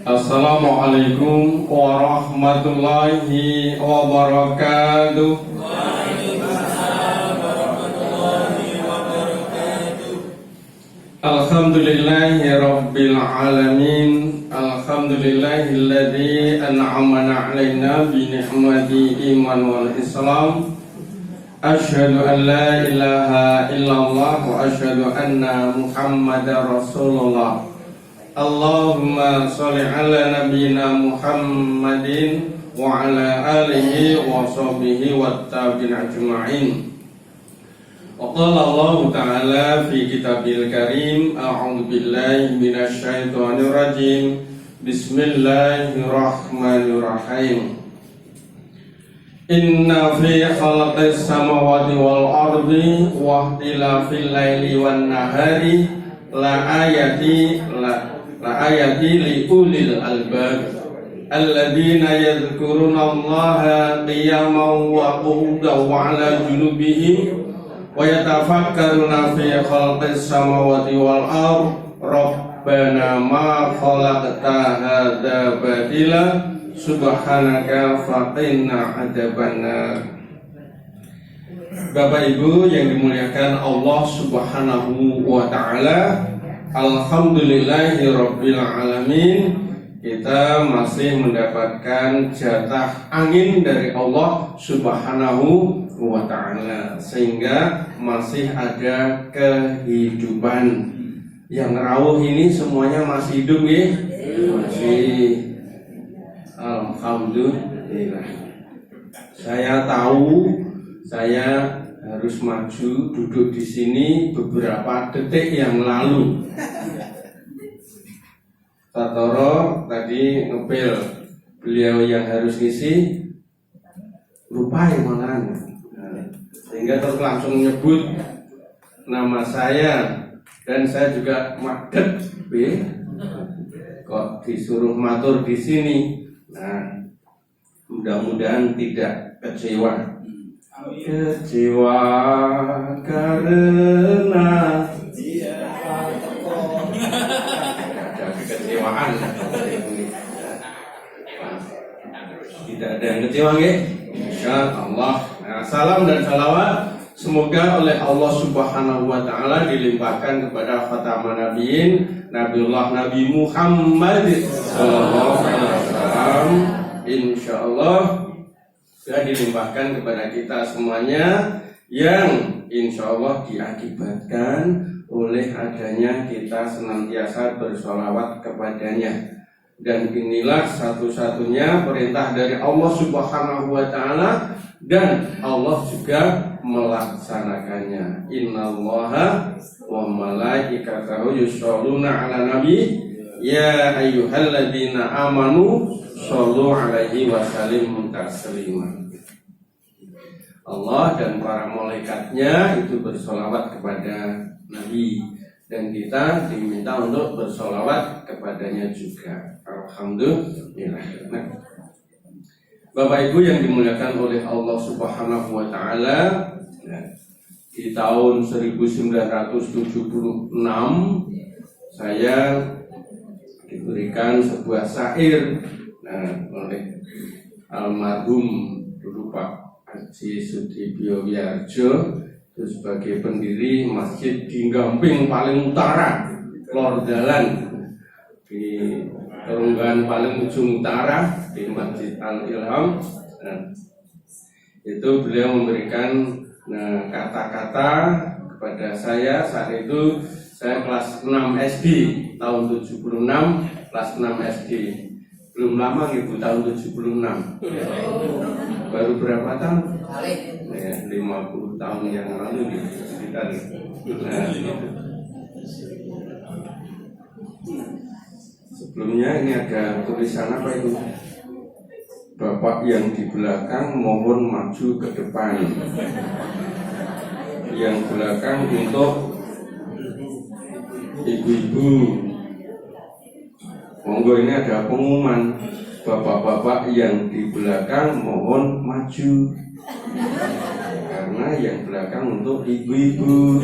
Assalamualaikum warahmatullahi wabarakatuh. Alhamdulillahi rabbil alamin. Alhamdulillahilladzi an'amana 'alaina bi ni'mati iman wal islam. Asyhadu an la ilaha illallah wa asyhadu anna Muhammadar Rasulullah. Allahumma sholli ala nabiyyina Muhammadin wa ala alihi wa sahbihi wat tabi'in ajma'in. Wa qala Allah ta'ala fi kitabil karim, a'udzu billahi minasy syaithanir rajim. Bismillahirrahmanirrahim. Inna fi khalaqis samawati wal ardi wa ikhtilafil laili wan nahari la ayati li ulil albab alladzina yadhkuruna Allaha qiyaman wa qu'udan wa 'ala junubihim wa yatafakkaruna fi khalqis samawati wal ardi rabbana ma khalaqta hadza batila subhanaka faqina adzabannar. Bapak Ibu yang dimuliakan Allah Subhanahu wa taala, alhamdulillahi rabbil alamin. Kita masih mendapatkan jatah angin dari Allah Subhanahu wa taala, sehingga masih ada kehidupan. Yang rawuh ini semuanya masih hidup ya? Masih. Alhamdulillah. Saya tahu saya harus maju duduk di sini beberapa detik yang lalu. Satoro tadi ngepil, beliau yang harus ngisi lupa ya malahan. Sehingga terus langsung menyebut nama saya, dan saya juga madet kok disuruh matur di sini. Nah, mudah-mudahan tidak kecewa. Kecewa karena ada kekecewaan. Tidak ada yang kecewa nggih? Insyaallah. Nah, salam dan salawat semoga oleh Allah Subhanahu wa taala dilimpahkan kepada khataman nabiyyin Nabiullah Nabi Muhammad sallallahu alaihi wasallam. Insyaallah sudah dilimpahkan kepada kita semuanya, yang insyaallah diakibatkan oleh adanya kita senantiasa bersolawat kepadanya. Dan inilah satu-satunya perintah dari Allah Subhanahu wa taala, dan Allah juga melaksanakannya. Innallaha wa malaikatahu yusholluna 'alan nabi ya ayyuhalladzina amanu shollu 'alaihi wa sallimu taslima. Allah dan para malaikatnya itu bersolawat kepada Nabi, dan kita diminta untuk bersolawat kepadanya juga. Alhamdulillah. Nah, Bapak Ibu yang dimuliakan oleh Allah Subhanahu wa taala, di tahun 1976 saya diberikan sebuah syair oleh almarhum dulu Pak Haji Sudibyo Wiarjo, itu sebagai pendiri Masjid di Gamping paling utara, lor dalan di Terunggan paling ujung utara di Masjid Al-Ilham. Itu beliau memberikan kata-kata kepada saya saat itu. Saya kelas 6 SD tahun 76, kelas 6 SD. Belum lama Ibu, tahun 76 ya. Baru berapa tahun? 50 tahun yang lalu gitu, sekitar. Sebelumnya ini ada tulisan apa itu? Bapak yang di belakang mohon maju ke depan. Yang belakang untuk ibu-ibu. Monggo, ini ada pengumuman. Bapak-bapak yang di belakang mohon maju. Karena yang belakang untuk ibu-ibu.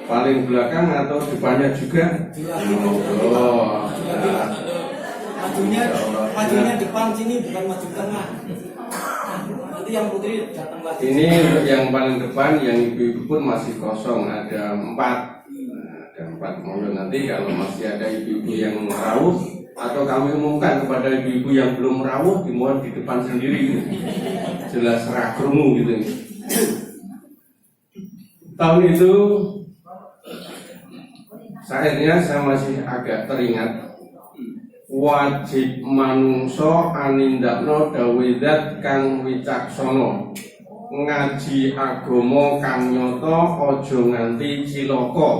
paling belakang atau depannya juga? Oh, majunya depan sini, bukan maju tengah. Nanti yang putri datang lagi. Ini untuk yang paling depan, yang ibu-ibu pun masih kosong, ada 4. Ada 4. Monggo nanti kalau masih ada ibu-ibu yang merawuh atau kami umumkan kepada ibu-ibu yang belum merawuh, dimohon di depan sendiri, jelas rakrungu gitu. Tahun itu akhirnya saya masih agak teringat, wajib manungso anindakno dawe zat kang wicaksana, ngaji agama kang nyata aja nganti cilaka,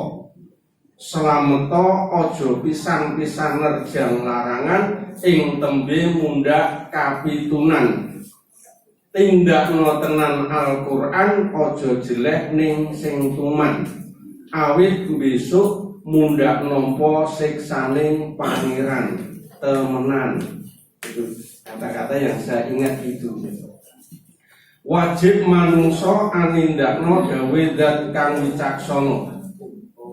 slameta aja pisan-pisan nerjang larangan ing tembe mundhak kapitunan, tindakno tenan Al-Qur'an aja jelek ning sing tuman, awit besok mundhak nampa siksaning pangeran temenan. Itu kata-kata yang saya ingat itu. Wajib manungso anindakno dawe zat kang wicaksana.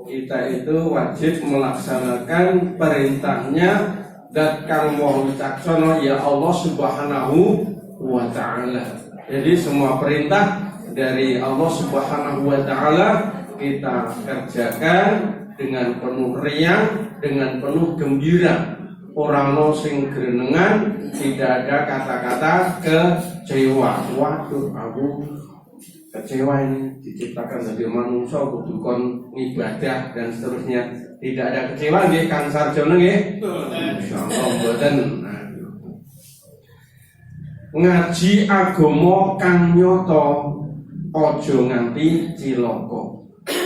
Kita itu wajib melaksanakan perintahnya zat kang maha wicaksana, ya Allah Subhanahu wa ta'ala. Jadi semua perintah dari Allah Subhanahu wa ta'ala kita kerjakan dengan penuh riang, dengan penuh gembira. Orang no sing grenengan, tidak ada kata-kata kecewa. Waduh, aku kecewa ini diciptakan sebagai manusia kudu kon ibadah dan seterusnya. Tidak ada kecewa nggih Kang Sarjono nggih. Insyaallah mboten. Ngaji agama kang nyata aja nganti cilaka.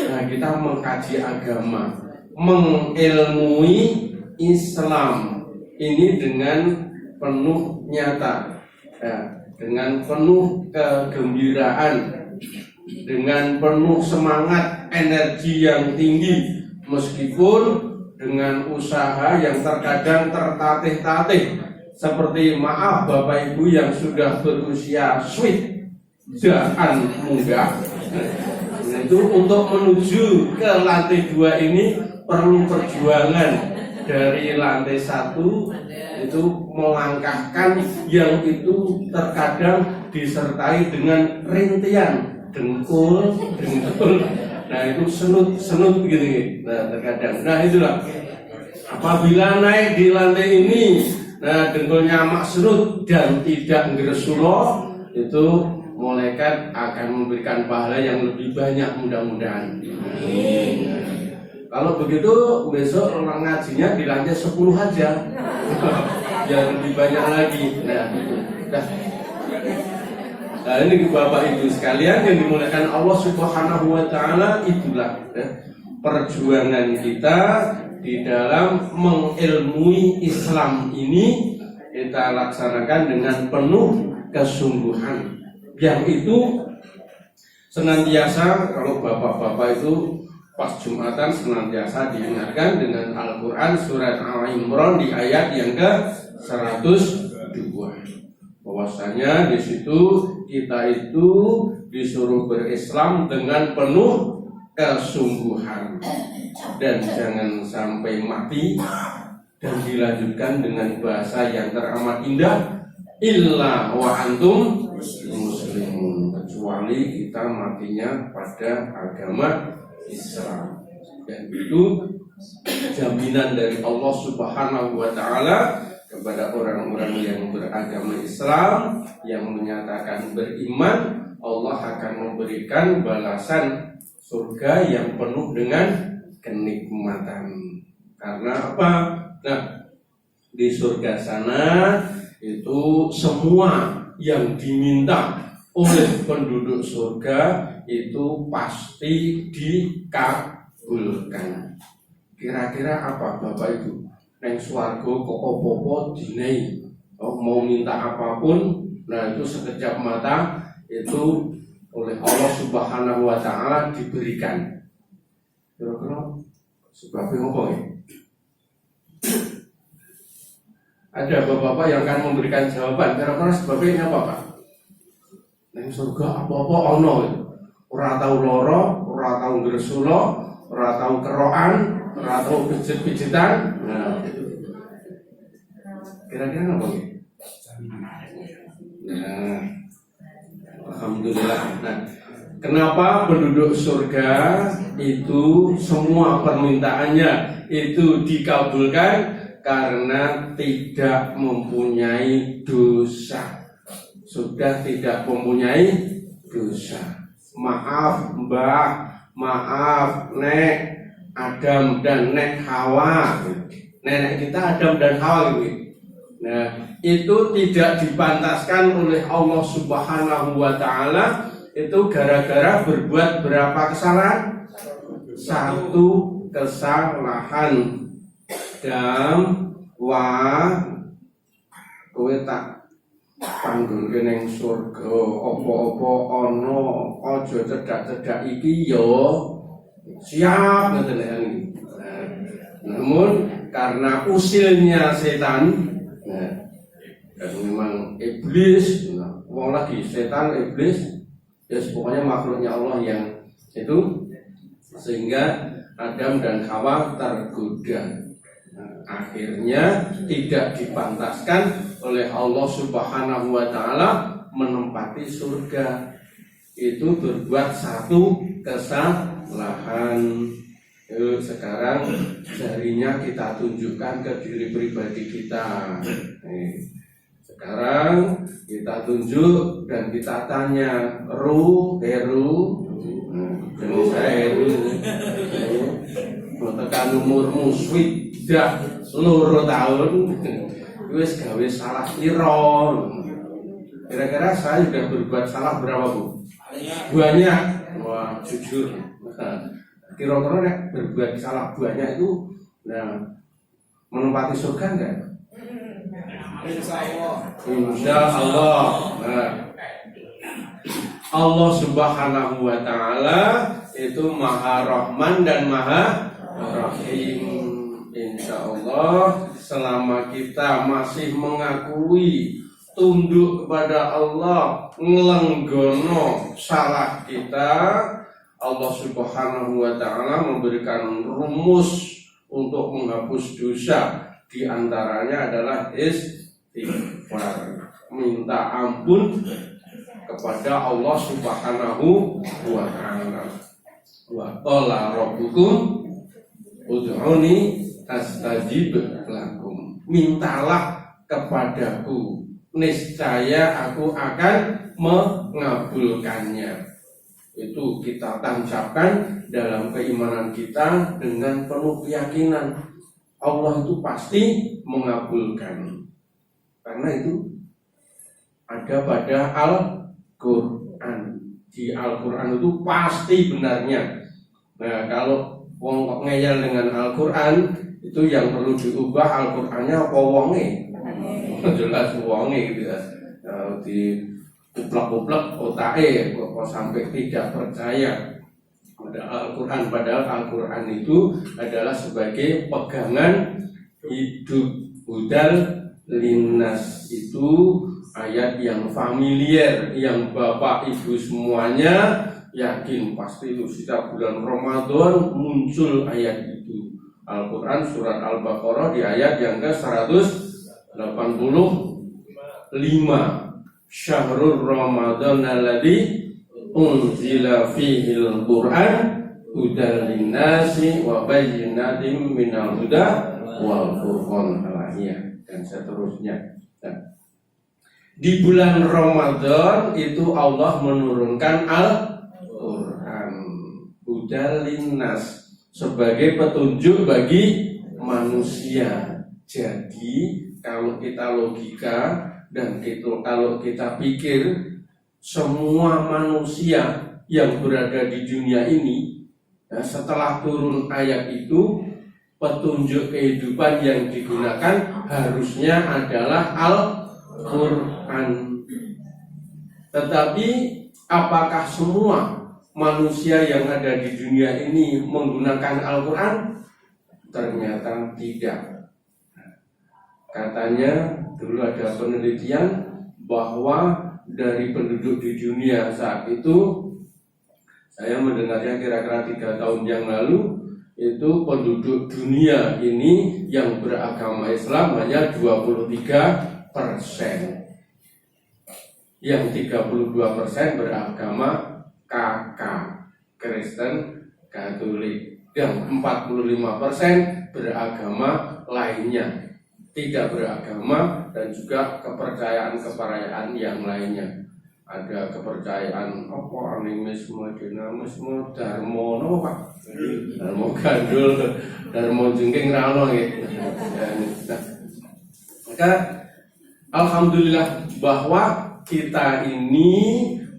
Nah, kita mengkaji agama, mengilmui Islam ini dengan penuh nyata, ya, dengan penuh kegembiraan, dengan penuh semangat, energi yang tinggi, meskipun dengan usaha yang terkadang tertatih-tatih, seperti maaf Bapak Ibu yang sudah berusia sweet dan munggah. Itu untuk menuju ke lantai 2 ini perlu perjuangan. Dari lantai 1 itu melangkahkan yang itu terkadang disertai dengan rintian dengkul. Nah itu senut gitu. Nah terkadang. Nah itulah apabila naik di lantai ini, nah dengkulnya maksrut dan tidak ngresulo, itu malaikat akan memberikan pahala yang lebih banyak mudah-mudahan. Kalau begitu besok orang ngajinya di lantai 10 aja. Yang lebih banyak lagi. Nah ini Bapak Ibu sekalian yang dimuliakan Allah Subhanahu wa ta'ala, itulah perjuangan kita di dalam mengilmui Islam ini, kita laksanakan dengan penuh kesungguhan. Yang itu senantiasa, kalau bapak-bapak itu pas Jumatan senantiasa diingatkan dengan Al-Quran surat Al-Imran di ayat yang ke-102, bahwasanya di situ kita itu disuruh berislam dengan penuh kesungguhan dan jangan sampai mati, dan dilanjutkan dengan bahasa yang teramat indah, illa wa antum muslimun, kecuali kita matinya pada agama Islam. Dan itu jaminan dari Allah Subhanahu wa ta'ala kepada orang-orang yang beragama Islam, yang menyatakan beriman. Allah akan memberikan balasan surga yang penuh dengan kenikmatan. Karena apa? Nah, di surga sana itu semua yang diminta oleh penduduk surga itu pasti dikabulkan. Kira-kira apa Bapak Ibu? Neng swarga kok opo-opo dinei. Mau minta apapun, nah itu sekejap mata itu oleh Allah Subhanahu wa ta'ala diberikan. Kira-kira sebabnya apa ya? Ada bapak-bapak yang akan memberikan jawaban. Kira-kira sebabnya apa Pak? Neng surga apa-apa ono. Ora tau loro, ora tau ngresula, ora tau kerokan, ora tau pijet-pijetan. Nah, itu. Kira-kira apa ya? Nah, alhamdulillah. Nah, kenapa penduduk surga itu semua permintaannya itu dikabulkan? Karena tidak mempunyai dosa. Sudah tidak mempunyai dosa. Maaf Mbak, maaf Nek Adam dan Nek Hawa. Nenek kita Adam dan Hawa gitu. Nah, itu tidak dipantaskan oleh Allah Subhanahu wa Ta'ala. Itu gara-gara berbuat berapa kesalahan? Satu kesalahan. Dam wa kowe tak panggulke ning surga apa-apa ana aja cedak-cedak iki yo siap ngoten iki. Namun karena usilnya setan, dan memang iblis, wong lagi setan iblis, ya pokoknya makhluknya Allah yang itu, sehingga Adam dan Hawa tergoda. Akhirnya tidak dipantaskan oleh Allah Subhanahu wa Ta'ala menempati surga. Itu berbuat satu kesalahan. Sekarang jarinya kita tunjukkan ke diri pribadi kita. Sekarang kita tunjuk dan kita tanya, Heru, jadi saya Heru, tekan umurmu swidak loro tahun, wis gawe salah piro? Kira-kira saya sudah berbuat salah berapa Bu? Banyak. Wah, jujur. Kira-kira nek berbuat salah banyak itu, nah, menempati surga enggak? Insya Allah. Nah, Allah Subhanahu wa Ta'ala itu Maha Rahman dan Maha Rahim. Insya Allah selama kita masih mengakui tunduk kepada Allah, ngelenggono salah kita, Allah Subhanahu wa Ta'ala memberikan rumus untuk menghapus dosa. Di antaranya adalah istighfar, minta ampun kepada Allah Subhanahu wa Ta'ala. Wa qala rabbukum ud'uni astajib lakum. Mintalah kepadaku, niscaya aku akan mengabulkannya. Itu kita tancapkan dalam keimanan kita dengan penuh keyakinan Allah itu pasti mengabulkan. Karena itu ada pada Al-Quran. Di Al-Quran itu pasti benarnya. Nah, kalau wong kok ngeyel dengan Al-Quran, itu yang perlu diubah Al-Qurannya apa wonge? Jelas wonge gitu ya. Di kuplek-kuplek otake kok sampai tidak percaya pada Al-Quran. Padahal Al-Quran itu adalah sebagai pegangan hidup. Hudal linnas itu ayat yang familiar, yang bapak ibu semuanya yakin pasti itu setiap bulan Ramadan muncul ayat itu. Al-Quran surat Al-Baqarah di ayat yang ke-185. Syahrul Ramadan alladzi unzila fihil Qur'an hudal linnasi wa bayyinatin minal huda wal furqan dan seterusnya. Nah, di bulan Ramadan itu Allah menurunkan Al-Quran hudal linnas sebagai petunjuk bagi manusia. Jadi kalau kita logika dan kalau kita pikir, semua manusia yang berada di dunia ini, ya, setelah turun ayat itu, petunjuk kehidupan yang digunakan harusnya adalah Al-Quran. Tetapi apakah semua manusia yang ada di dunia ini menggunakan Al-Quran? Ternyata tidak. Katanya dulu ada penelitian bahwa dari penduduk di dunia saat itu Saya mendengarnya kira-kira 3 tahun yang lalu, itu penduduk dunia ini yang beragama Islam hanya 23%. Yang 32% beragama KK, Kristen Katolik. Yang 45% beragama lainnya, tidak beragama, dan juga kepercayaan-kepercayaan yang lainnya. Ada kepercayaan apa, animisme, dinamisme, dharma, no Pak? Dharma gandul, dharma jengking rano gitu. Nah, maka alhamdulillah bahwa kita ini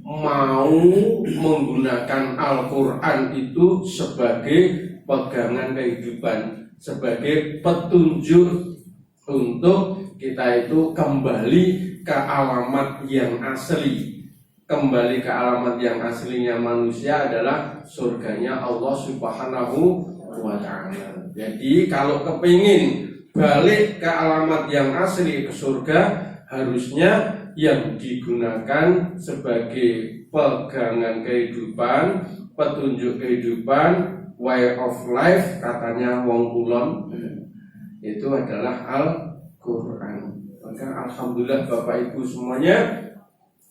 mau menggunakan Al-Quran itu sebagai pegangan kehidupan, sebagai petunjuk untuk kita itu kembali ke alamat yang asli. Kembali ke alamat yang aslinya manusia adalah surganya Allah Subhanahu wa Ta'ala. Jadi kalau kepingin balik ke alamat yang asli, ke surga, harusnya yang digunakan sebagai pegangan kehidupan, petunjuk kehidupan, way of life, katanya wong kulon, itu adalah Al-Quran. Maka alhamdulillah Bapak Ibu semuanya,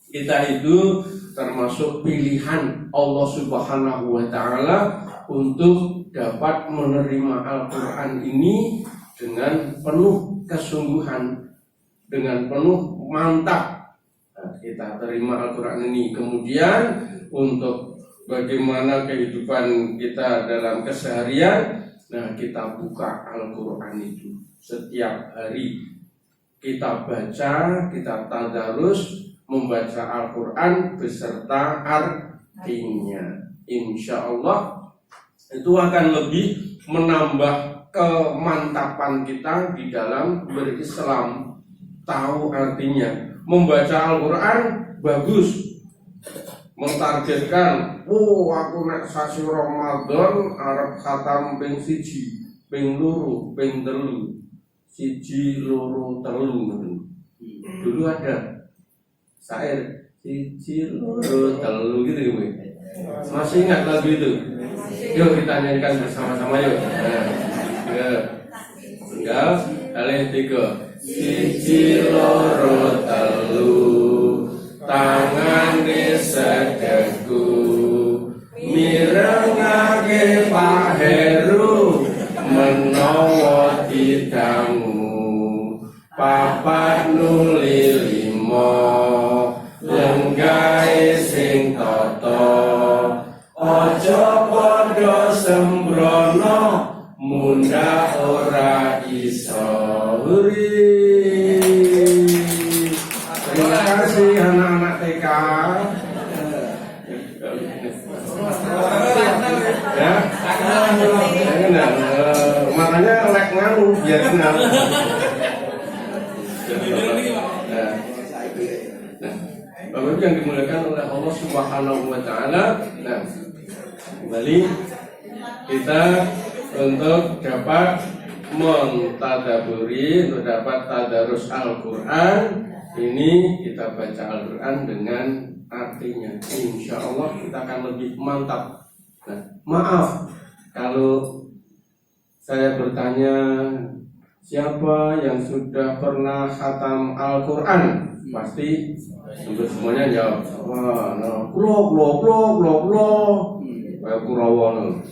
kita itu termasuk pilihan Allah Subhanahu wa Ta'ala untuk dapat menerima Al-Quran ini dengan penuh kesungguhan, dengan penuh mantap. Kita terima Al-Quran ini, kemudian untuk bagaimana kehidupan kita dalam keseharian, nah kita buka Al-Quran itu setiap hari, kita baca, kita tadarus membaca Al-Quran beserta artinya. Insya Allah itu akan lebih menambah kemantapan kita di dalam berislam. Tahu artinya, membaca Al-Quran bagus, mentargetkan, aku nek sasi Ramadan arep khatam ping 1, ping 2, ping 3, 1, 2, 3. Dulu ada syair 1, 2, 3 gitu ya. Masih ingat lagu itu? Yuk kita nyanyikan bersama-sama yuk. Tinggal kalian 3. 1, 2, 3, tangane sedeku, mirengake Pak Heru menawa didangu, papat nuli 5, lenggahe sing tata, aja padha sembrono, mundak ora iso. Terima kasih anak-anak TK. Ya, kenal. Makanya like nganu biar kenal. Bapak Ibu yang dimuliakan oleh Allah Subhanahu wa Ta'ala. Nah, kembali kita untuk dapat mentadaburi, untuk dapat tadarus Al-Quran. Ini kita baca Al-Quran dengan artinya. Insya Allah kita akan lebih mantap. Nah, maaf kalau saya bertanya siapa yang sudah pernah khatam Al-Quran, pasti semuanya jawab. Wah, no, kayak Kurawa, no.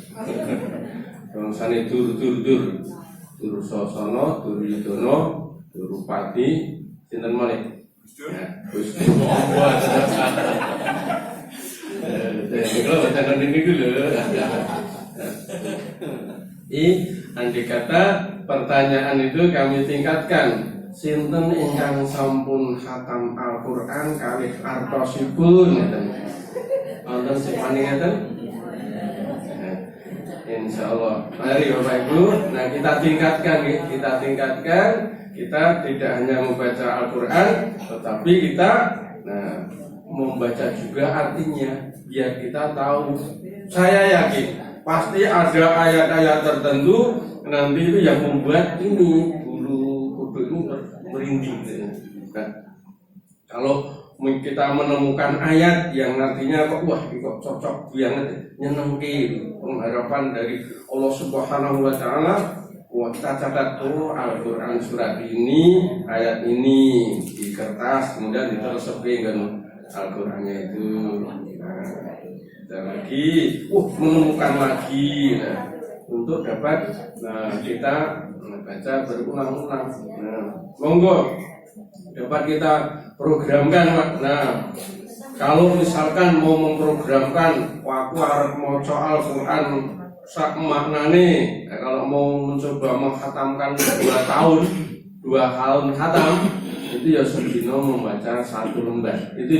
Sana tur Sosono, tur Yudono, tur Pati, sinten malih. Ya, Gusti. Kalau jangan ini dulu. Andai kata pertanyaan itu kami tingkatkan, sinten ingkang sampun khatam Al-Quran kalih artosipun ngeten. Wonten sipane ngeten? Insyaallah. Mari Bapak Ibu, nah kita tingkatkan, kita tidak hanya membaca Al-Quran, tetapi kita membaca juga artinya, biar kita tahu. Saya yakin pasti ada ayat-ayat tertentu nanti itu yang membuat ini bulu kuduk ini merinding. Nah, kalau kita menemukan ayat yang artinya kok wah kok cocok banget nyenengke pengharapan dari Allah Subhanahu wa taala, wah kita catat tuh Al-Qur'an surat ini, ayat ini di kertas, kemudian diterusepi dengan Al-Qur'annya itu. Nah, dan lagi menemukan lagi untuk dapat kita baca berulang-ulang. Monggo dapat kita programkan. Nah, kalau misalkan mau memprogramkan, aku harus mau soal Al-Quran sak maknane. Kalau mau mencoba menghatamkan 2 tahun khatam, itu ya sedino membaca 1 lembar. Itu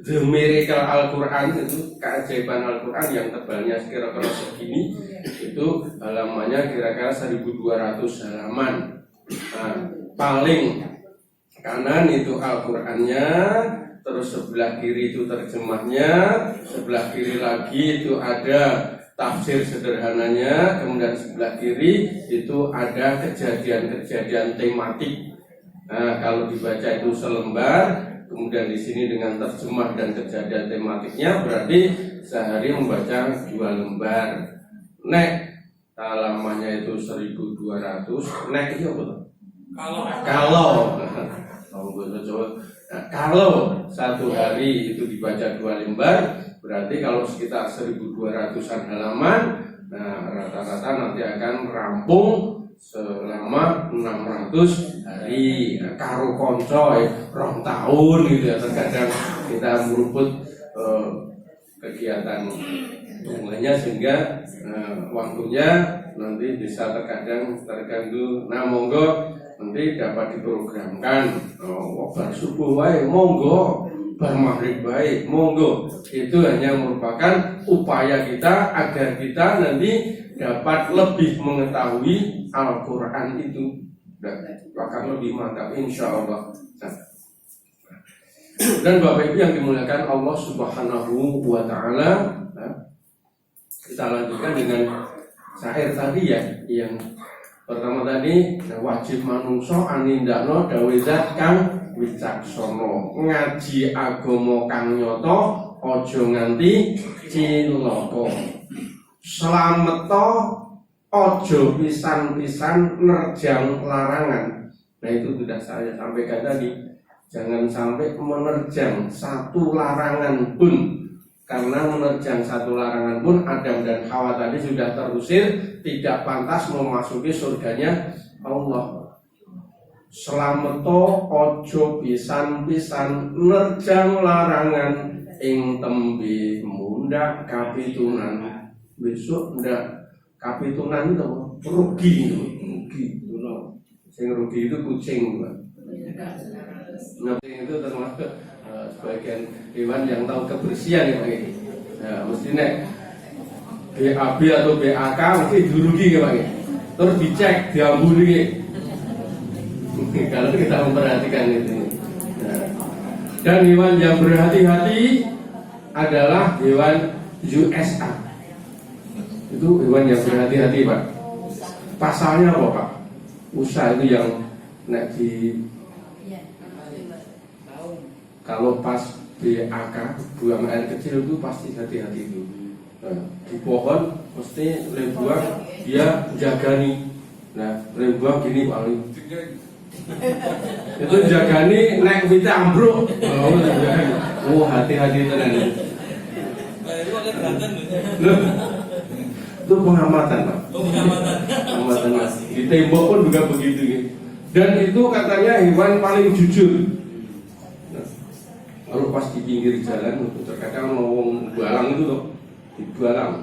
the miracle Al-Quran, itu keajaiban Al-Quran yang tebalnya kira-kira segini. Itu halamannya kira-kira 1200 halaman. Nah, paling kanan itu Al-Qur'annya, terus sebelah kiri itu terjemahnya, sebelah kiri lagi itu ada tafsir sederhananya, kemudian sebelah kiri itu ada kejadian-kejadian tematik. Nah, kalau dibaca itu selembar, kemudian di sini dengan terjemah dan kejadian tematiknya, berarti sehari membaca 2 lembar. Nek halamannya itu 1200, nek itu apa? Kalau 1 hari itu dibaca 2 lembar, berarti kalau sekitar 1200-an halaman, nah rata-rata nanti akan rampung selama 600 hari. Karo konco 2 tahun gitu ya, terkadang kita meruput kegiatan semuanya sehingga waktunya nanti bisa terkadang terganggu. Nah, monggo nanti dapat diprogramkan. Bar subuh wae monggo, bar maghrib wae monggo. Itu hanya merupakan upaya kita agar kita nanti dapat lebih mengetahui Al-Quran itu, akan lebih mantap insya Allah. Dan Bapak Ibu yang dimuliakan Allah Subhanahu wa taala, kita lanjutkan dengan syair tadi ya, yang pertama tadi, wajib manungso anindakno dawe zat kang wicaksana, ngaji agama kang nyata, aja nganti cilaka. Slameto aja pisan-pisan nerjang larangan. Nah, itu sudah saya sampaikan tadi. Jangan sampai menerjang 1 larangan pun. Karena menerjang 1 larangan pun Adam dan Hawa tadi sudah terusir, tidak pantas memasuki surganya Allah. Slameto ojo pisan-pisan nerjang larangan ing tembe mundak kapitunan. Besok ndak kapitunan itu rugi. Sing rugi itu kucing. Nah, itu termasuk sebagian hewan yang tahu kebersihan ya Pak. Nah, mesti nek BAB atau BAK mesti dirugi ya Pak. Terus dicek, diambuni. Kalau kita memperhatikan itu. Nah, dan hewan yang berhati-hati adalah hewan USA. Itu hewan yang berhati-hati Pak. Pasalnya apa Pak? USA itu yang nek di kalau pas BAK buang air kecil itu pasti hati-hati itu. Nah, di pohon mesti buang dia jagani. Nah, buang gini paling. Itu jagani naik wite ambruk. Oh, hati-hati tenan. Itu pengamatan Pak. Pengamatan Mas. Di tembok pun juga begitu. Dan itu katanya hewan paling jujur. Kalau pas di pinggir jalan, terkadang mau balang itu loh, dibalang,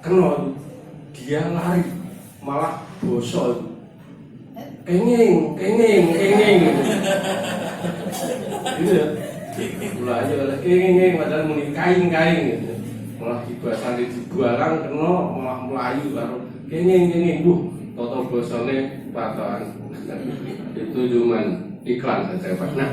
kena dia lari, malah bosol, kenging, gitu ya, mulai aja lah, kenging, padahal muni kain, gitu. Malah dibalang, kena, malah melayu, baru kenging, toto bosolnya patahan, itu cuman iklan saja Pak. Nah,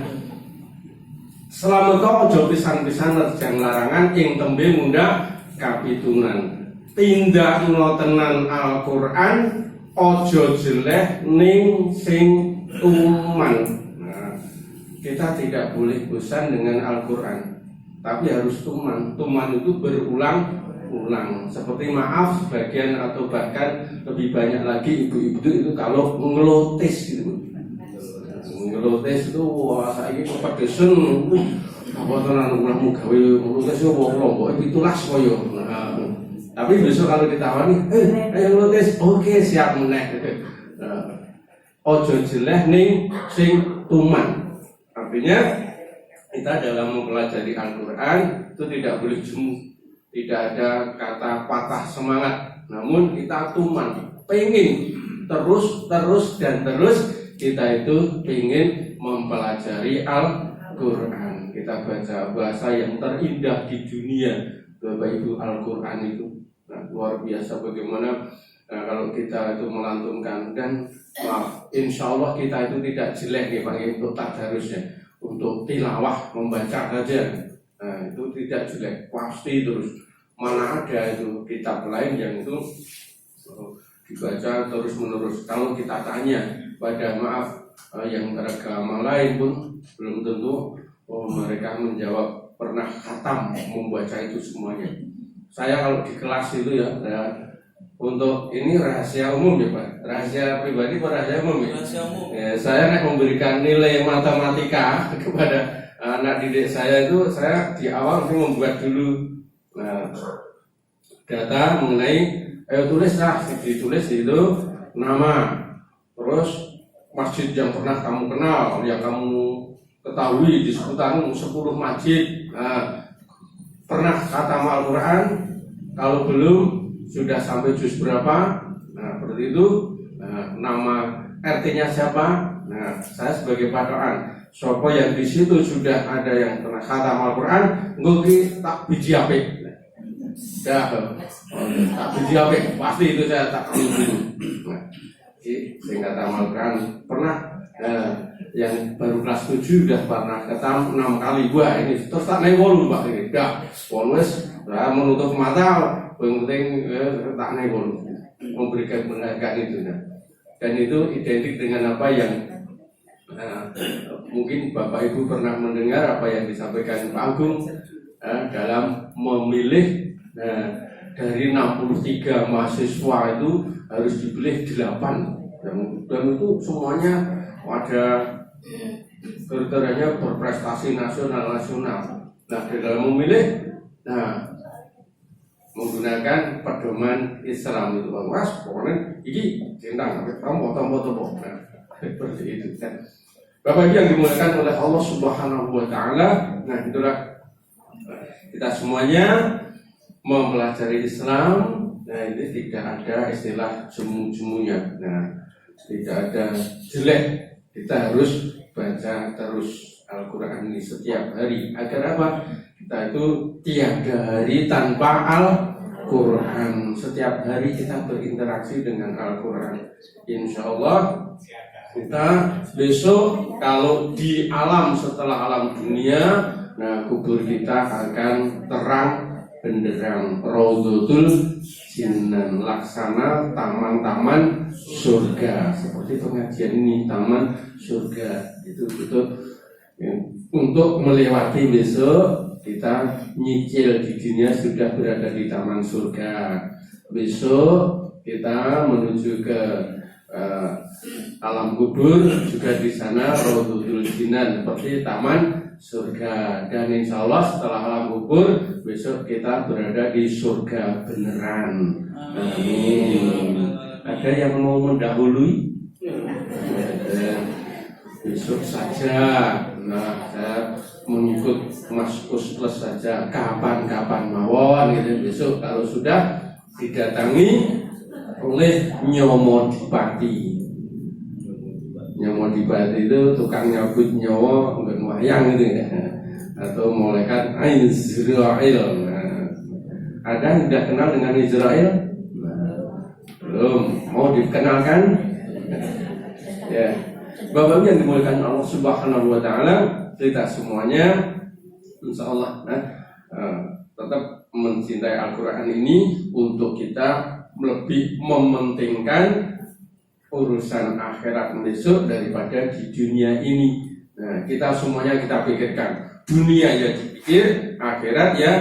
slameto aja pisan-pisan nerjang larangan ing tembe mundak kapitunan. Tindakno tenan Al-Qur'an aja jeleh ning sing tuman. Nah, kita tidak boleh bosan dengan Al-Quran, tapi harus tuman. Tuman itu berulang-ulang. Seperti maaf sebagian atau bahkan lebih banyak lagi ibu-ibu itu kalau ngelotis gitu. Ngelotis itu wah saiki kepedesan apa tenan ulahmu gawe ngelotis yo kelompok pitulas koyo. Tapi besok kalau ditawani, ayo ngelotis, oke siap meneh. Ojo jeleh ning sing tuman. Artinya kita dalam mempelajari Al-Quran itu tidak boleh jemu, tidak ada kata patah semangat, namun kita tuman, pengen terus dan terus kita itu ingin mempelajari Al-Quran. Kita baca bahasa yang terindah di dunia, Bapak Ibu, Al-Quran itu luar biasa bagaimana. Nah, kalau kita itu melantunkan dan insya Allah kita itu tidak jelek nih Pak untuk tadarusnya, untuk tilawah membaca saja. Nah, itu tidak jelek, pasti terus. Mana ada itu kitab lain yang itu dibaca terus menerus. Kalau kita tanya pada yang beragama lain pun belum tentu mereka menjawab pernah khatam membaca itu semuanya. Saya kalau di kelas itu ya untuk ini rahasia umum ya Pak, rahasia pribadi atau rahasia umum ya? Rahasia umum. Ya, saya memberikan nilai matematika kepada anak didik saya itu, saya di awal mesti membuat dulu data mengenai, ayo tulislah, ditulis itu nama, terus masjid yang pernah kamu kenal, yang kamu ketahui di sekitarmu 10 masjid. Pernah khatam Al-Quran, kalau belum sudah sampai juz berapa? Nah, seperti itu. Nama RT-nya siapa? Nah, saya sebagai patokan. Sopo yang di situ sudah ada yang pernah khatam Al-Quran, ngoki tak biji apik. Dah, tak biji apik. Pasti itu saya tak biji. Nah, sehingga khatam Al-Quran pernah. Yang baru kelas 7 sudah pernah khatam 6 kali. Wah ini terus tak naik wolu Pak ini. Dah, wolues menutup mata. Yang penting tak naik wolu, memberikan penghargaan itu. Dan itu identik dengan apa yang mungkin Bapak Ibu pernah mendengar apa yang disampaikan Pak Agung dalam memilih dari 63 mahasiswa itu harus dipilih 8 dan itu semuanya ada kriterianya berprestasi nasional. Nah di dalam memilih, menggunakan pedoman Islam itu Mas, pokoknya ini centang, kamu foto-foto, seperti itu kan. Bapak Ibu yang dimuliakan oleh Allah Subhanahu Wa Taala, nah itulah kita semuanya mempelajari Islam. Nah ini tidak ada istilah jemu-jemunya, nah tidak ada jelek. Kita harus baca terus Al-Quran ini setiap hari. Agar apa? Kita itu tiada hari tanpa Al-Quran. Setiap hari kita berinteraksi dengan Al-Quran. Insya Allah kita besok kalau di alam setelah alam dunia, nah kubur kita akan terang benderang, Raudhatul Jinan, laksana taman-taman surga. Seperti pengajian ini, taman surga itu betul. Untuk melewati besok kita nyicil di dunia sudah berada di taman surga. Besok kita menuju ke alam kubur, juga di sana Raudhatul Jinan seperti taman surga. Dan insya Allah setelah alam kubur besok kita berada di surga beneran. Amin. Ada yang mau mendahului? Besok saja. Nah, saya mengikut Mas Plus saja. Kapan-kapan mawon gitu. Besok kalau sudah didatangi oleh Nyomo Dipati. Nyomo Dipati itu tukang nyabut nyawa untuk wayang gitu ya, atau malaikat Israel. Nah, ada yang sudah kenal dengan Israel? Belum. Mau dikenalkan? Ya. Bapak yang dimuliakan Allah Subhanahu Wa Taala, kita semuanya, insya Allah, tetap mencintai Al-Quran ini untuk kita lebih mementingkan urusan akhirat besok daripada di dunia ini. Nah, kita semuanya kita pikirkan. Dunia ya dipikir, akhirat ya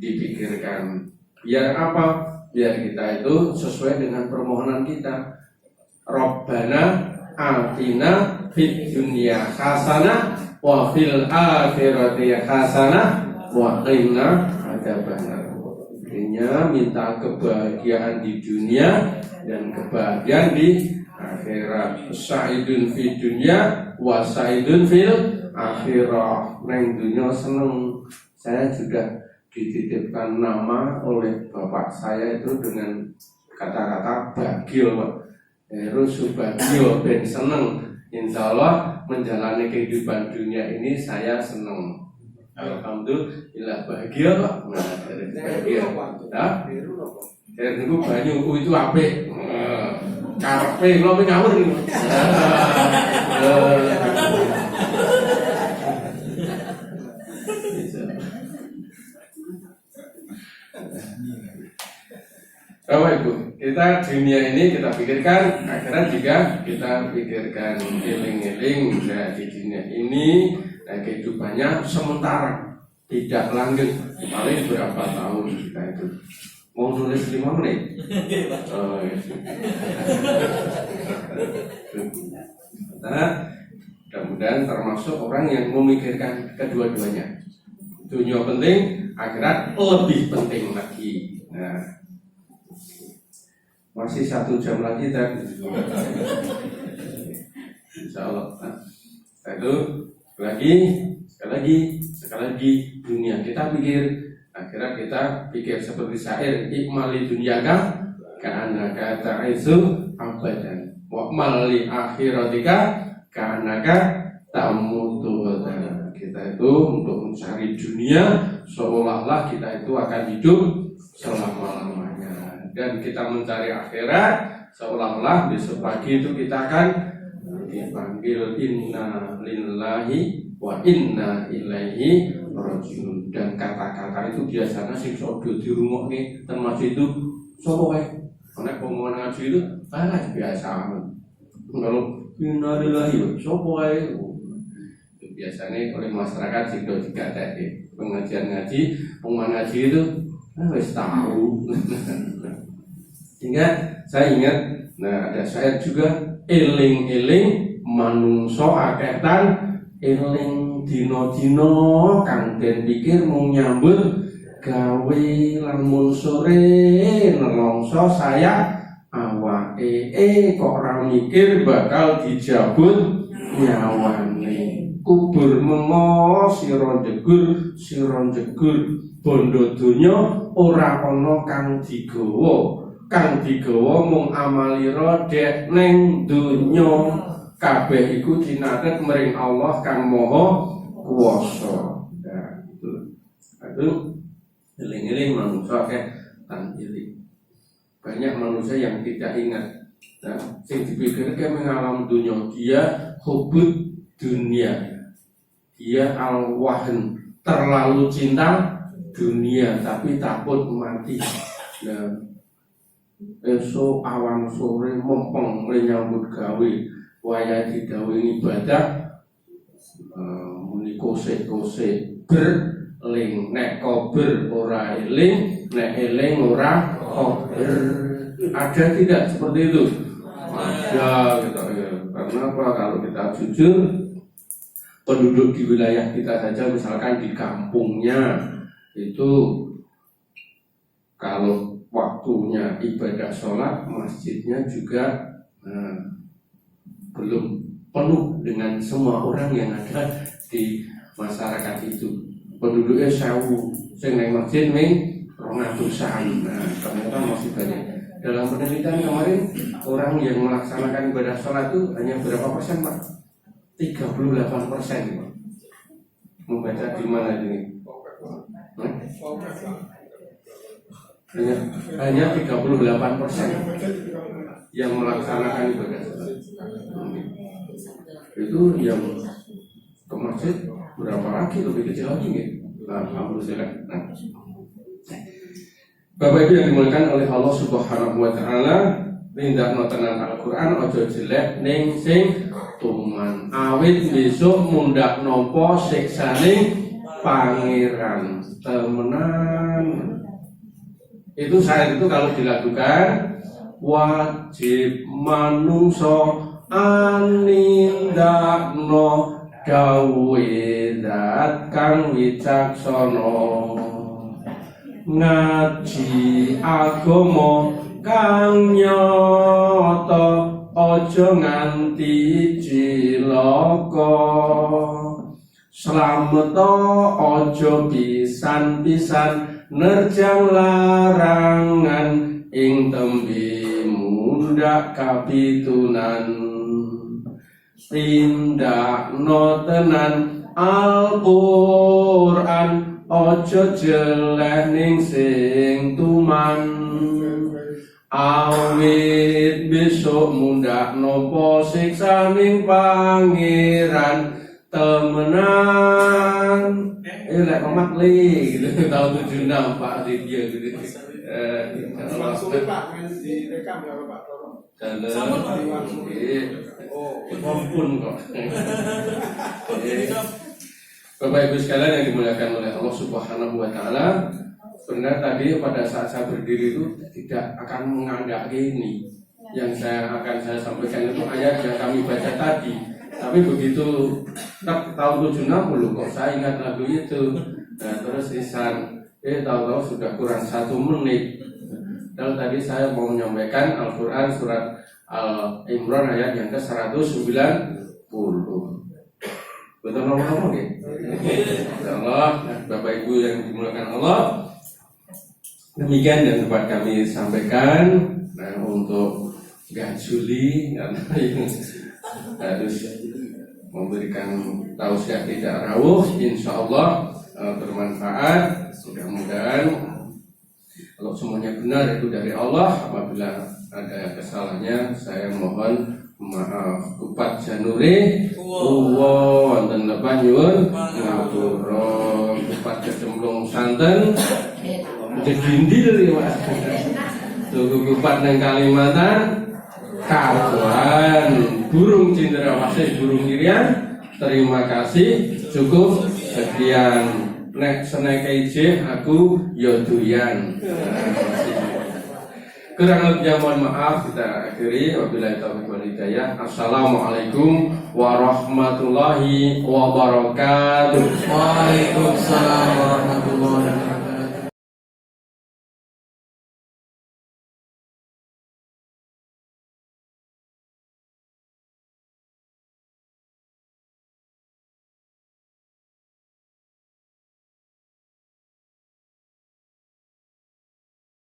dipikirkan. Biar apa? Biar kita itu sesuai dengan permohonan kita. Rabbana atina fid dunya hasanah wa fil akhirati hasanah wa qina adzabannar. Artinya minta kebahagiaan di dunia dan kebahagiaan di akhirat. Sa'idun fid dunya wa sa'idun fil akhirah. Neng dunia seneng. Saya sudah dititipkan nama oleh bapak saya itu dengan kata-kata bagil, Pak. Terus subagio ben seneng. Insya Allah menjalani kehidupan dunia ini saya seneng. Alhamdulillah bahagia, Pak. Nah, bahagia. Nah, saya tunggu banyu itu apik. Karepe kula pe ngawur niku. Bapak Ibu, kita dunia ini kita pikirkan, akhirat juga kita pikirkan. Eling-eling di dunia ini kehidupannya sementara, tidak langgeng, paling berapa tahun kita itu. Mau nulis 5 menit? Oh, iya. Nah, mudah-mudahan termasuk orang yang memikirkan kedua-duanya. Dunia penting, akhirat lebih penting lagi. Nah, masih 1 jam lagi tadi. Insya Allah. Nah, sekali lagi dunia kita pikir, akhirat kita pikir seperti syair, ikmali dunyaka ka'annaka ta'izu abadan wa mali akhiratika ka'annaka tamutu. Kita itu untuk mencari dunia seolah-olah kita itu akan hidup selama-lamanya, dan kita mencari akhirat seolah-olah besok pagi itu kita akan dipanggil inna lillahi wa inna ilaihi rajiun. Dan kata-kata itu biasanya sing sodo dirungokne termasuk itu sapa wae. Nek omongan ngaji itu biasa. Kalau inna lillahi sapa wae biasanya oleh masyarakat sing do digatek pengajian ngaji, omongan ngaji itu wis tahu. Sehingga saya ingat, nah ada saya juga eling-eling manungso aketan eling dino-dino kang den pikir mung nyambut gawe lamun sore nelongso saya awake kok ora mikir bakal dijabut nyawane. Kubur mengo sira jegur bondo donya ora ana kang digawa mung amalira dek ning donya. Kabeh iku cinathet mring Allah kang Maha Kuwasa. Nah, itu eling-eling manusia tan iling. Banyak manusia yang tidak ingat. Nah, sing dipikirke mengalam dunia, dia hubud dunia. Dia al-wahn, terlalu cinta dunia tapi takut mati. Nah, esok awan sore mempeng menyambut gawe, waya digawe ibadah, muni kose berling, nek kober ora eling, nek eling ora kober. Ada tidak seperti itu? Ada gitu ya. Karena apa? Kalau kita jujur, penduduk di wilayah kita saja, misalkan di kampungnya itu kalau waktunya ibadah sholat, masjidnya juga belum penuh dengan semua orang yang ada di masyarakat itu. Penduduknya 1000, sing nang masjid ning 200-an. Nah, ternyata masih banyak. Dalam penelitian kemarin, orang yang melaksanakan ibadah sholat itu hanya berapa persen, Pak? 38%, Pak. Membaca di mana ini? Hanya 38% yang melaksanakan ibadah sholat. Itu yang ke masjid berapa lagi, lebih kecil lagi nih. Nah, alhamdulillah. Nah, Bapak Ibu yang dimuliakan oleh Allah Subhanahu wa taala, Nindakno tenan Al-Qur'an aja jelek ning sing tuman. Awit besok mundak nampa siksaning pangeran. Temenan. Itu syair itu kalau dilakukan wajib manungso anindakno dawuhe zat kang wicaksana. Ngaji agama kang nyata aja nganti cilaka. Slamet aja pisan-pisan nerjang larangan ing tembe mundak kapitunan. Tindakno tenan Al-Qur'an aja jeleh ning sing tuman. Awit besok mundak nopo siksaning pangeran. Temenan lek omat li gitu tahun 76 Pak Aditya gitu. Langsung Pak direkam ya Pak. Dalam ampun kok. Bapak Ibu sekalian yang dimuliakan oleh Allah Subhanahu wa taala, benar tadi pada saat saya berdiri itu tidak akan menganggap ini. Yang saya sampaikan itu ayat yang kami baca tadi. Tapi begitu tahun 76 kok saya ingat lagu itu. Nah, terus isan tahu-tahu sudah kurang 1 menit. Dan tadi saya mau menyampaikan Al-Quran surat Al-Imran ayat yang ke-190. Betul ngomong ya? Allah, Bapak Ibu yang dimuliakan Allah, demikian yang dapat kami sampaikan. Nah, untuk gak juli karena yang harus memberikan tausiah tidak rawuh, insya Allah bermanfaat. Mudah-mudahan kalau semuanya benar itu dari Allah. Apabila ada kesalahannya saya mohon maaf. Kupat janure wonten lepan nyuwun ngapura. Kupat kecemplung santen jedindil Pak. Tuku kupat nang Kalimantan karuan burung cendrawasih burung irian. Terima kasih, cukup sekian. Nek seneng keje aku yoduyan. Kurang lebihnya mohon maaf, kita akhiri. Wabillahi taufiq wal hidayah. Assalamualaikum warahmatullahi wabarakatuh. Waalaikumsalam warahmatullahi wabarakatuh.